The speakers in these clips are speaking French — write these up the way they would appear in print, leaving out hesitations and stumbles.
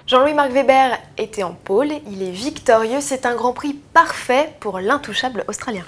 Jean-Louis Marc Webber était en pôle, il est victorieux, c'est un Grand Prix parfait pour l'intouchable australien.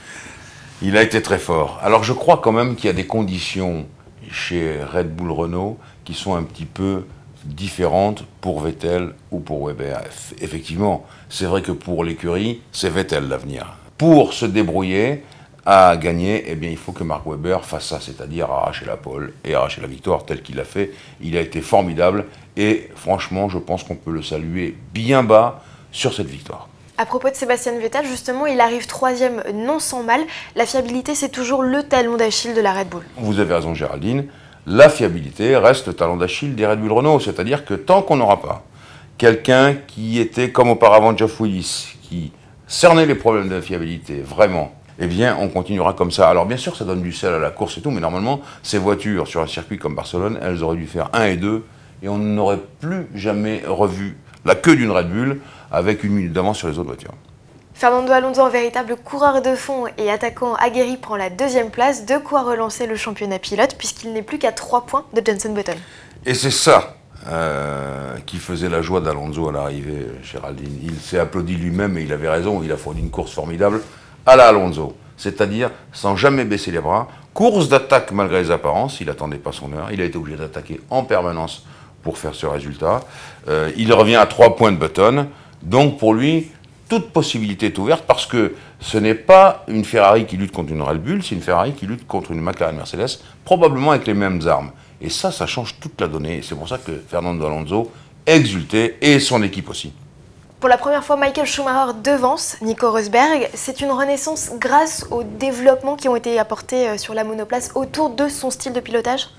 Il a été très fort. Alors je crois quand même qu'il y a des conditions chez Red Bull Renault qui sont un petit peu différentes pour Vettel ou pour Webber. Effectivement, c'est vrai que pour l'écurie, c'est Vettel l'avenir. Pour se débrouiller à gagner, eh bien, il faut que Mark Webber fasse ça, c'est-à-dire arracher la pole et arracher la victoire tel qu'il l'a fait. Il a été formidable et franchement, je pense qu'on peut le saluer bien bas sur cette victoire. À propos de Sébastien Vettel, justement, il arrive troisième non sans mal. La fiabilité, c'est toujours le talon d'Achille de la Red Bull. Vous avez raison, Géraldine. La fiabilité reste le talon d'Achille des Red Bull Renault. C'est-à-dire que tant qu'on n'aura pas quelqu'un qui était comme auparavant Geoff Willis, qui cernait les problèmes de fiabilité, vraiment, eh bien, on continuera comme ça. Alors, bien sûr, ça donne du sel à la course et tout, mais normalement, ces voitures sur un circuit comme Barcelone, elles auraient dû faire 1 et 2, et on n'aurait plus jamais revu la queue d'une Red Bull avec 1 minute d'avance sur les autres voitures. Fernando Alonso, en véritable coureur de fond et attaquant aguerri, prend la 2e place, de quoi relancer le championnat pilote, puisqu'il n'est plus qu'à 3 points de Jenson Button. Et c'est ça qui faisait la joie d'Alonso à l'arrivée, Géraldine. Il s'est applaudi lui-même et il avait raison, il a fourni une course formidable à la Alonso. C'est-à-dire sans jamais baisser les bras, course d'attaque malgré les apparences, il n'attendait pas son heure, il a été obligé d'attaquer en permanence pour faire ce résultat. Il revient à 3 points de Button, donc pour lui, toute possibilité est ouverte parce que ce n'est pas une Ferrari qui lutte contre une Red Bull, c'est une Ferrari qui lutte contre une McLaren Mercedes, probablement avec les mêmes armes. Et ça change toute la donnée. Et c'est pour ça que Fernando Alonso exultait, et son équipe aussi. Pour la première fois, Michael Schumacher devance Nico Rosberg. C'est une renaissance grâce aux développements qui ont été apportés sur la monoplace autour de son style de pilotage.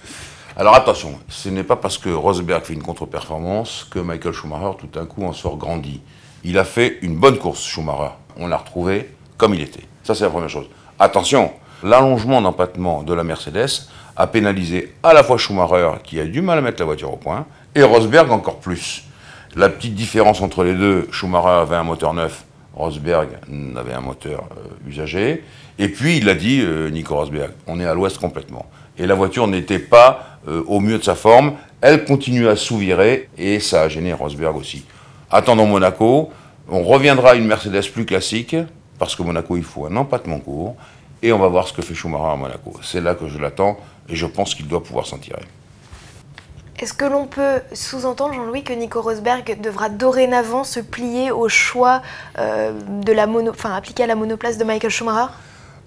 Alors attention, ce n'est pas parce que Rosberg fait une contre-performance que Michael Schumacher tout d'un coup en sort grandi. Il a fait une bonne course, Schumacher. On l'a retrouvé comme il était. Ça, c'est la première chose. Attention, l'allongement d'empattement de la Mercedes a pénalisé à la fois Schumacher, qui a du mal à mettre la voiture au point, et Rosberg encore plus. La petite différence entre les deux, Schumacher avait un moteur neuf, Rosberg avait un moteur usagé. Et puis, il a dit, Nico Rosberg, on est à l'ouest complètement. Et la voiture n'était pas au mieux de sa forme. Elle continue à sous-virer et ça a gêné Rosberg aussi. Attendons Monaco. On reviendra à une Mercedes plus classique parce que Monaco, il faut un empattement court. Et on va voir ce que fait Schumacher à Monaco. C'est là que je l'attends et je pense qu'il doit pouvoir s'en tirer. Est-ce que l'on peut sous-entendre, Jean-Louis, que Nico Rosberg devra dorénavant se plier au choix appliqué à la monoplace de Michael Schumacher ?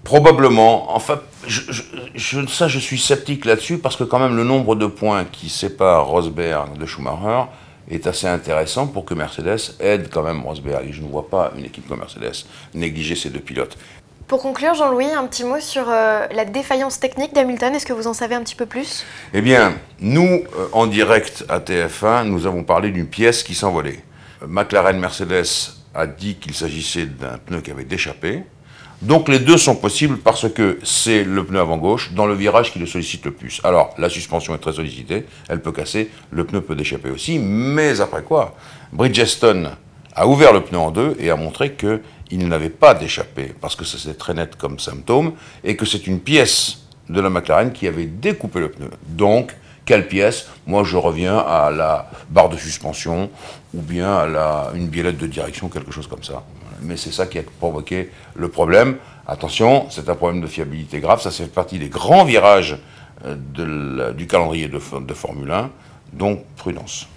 Probablement. Enfin, je suis sceptique là-dessus parce que quand même le nombre de points qui séparent Rosberg de Schumacher est assez intéressant pour que Mercedes aide quand même Rosberg. Et je ne vois pas une équipe comme Mercedes négliger ces deux pilotes. Pour conclure, Jean-Louis, un petit mot sur la défaillance technique d'Hamilton. Est-ce que vous en savez un petit peu plus ? Eh bien, nous, en direct à TF1, nous avons parlé d'une pièce qui s'envolait. McLaren Mercedes a dit qu'il s'agissait d'un pneu qui avait déchappé. Donc les deux sont possibles parce que c'est le pneu avant gauche dans le virage qui le sollicite le plus. Alors la suspension est très sollicitée, elle peut casser, le pneu peut déchapper aussi, mais après quoi, Bridgestone a ouvert le pneu en deux et a montré qu'il n'avait pas d'échappé parce que ça c'est très net comme symptôme et que c'est une pièce de la McLaren qui avait découpé le pneu. Donc, quelle pièce? Moi je reviens à la barre de suspension ou bien à une biellette de direction, quelque chose comme ça. Mais c'est ça qui a provoqué le problème. Attention, c'est un problème de fiabilité grave, ça fait partie des grands virages du calendrier de Formule 1, donc prudence.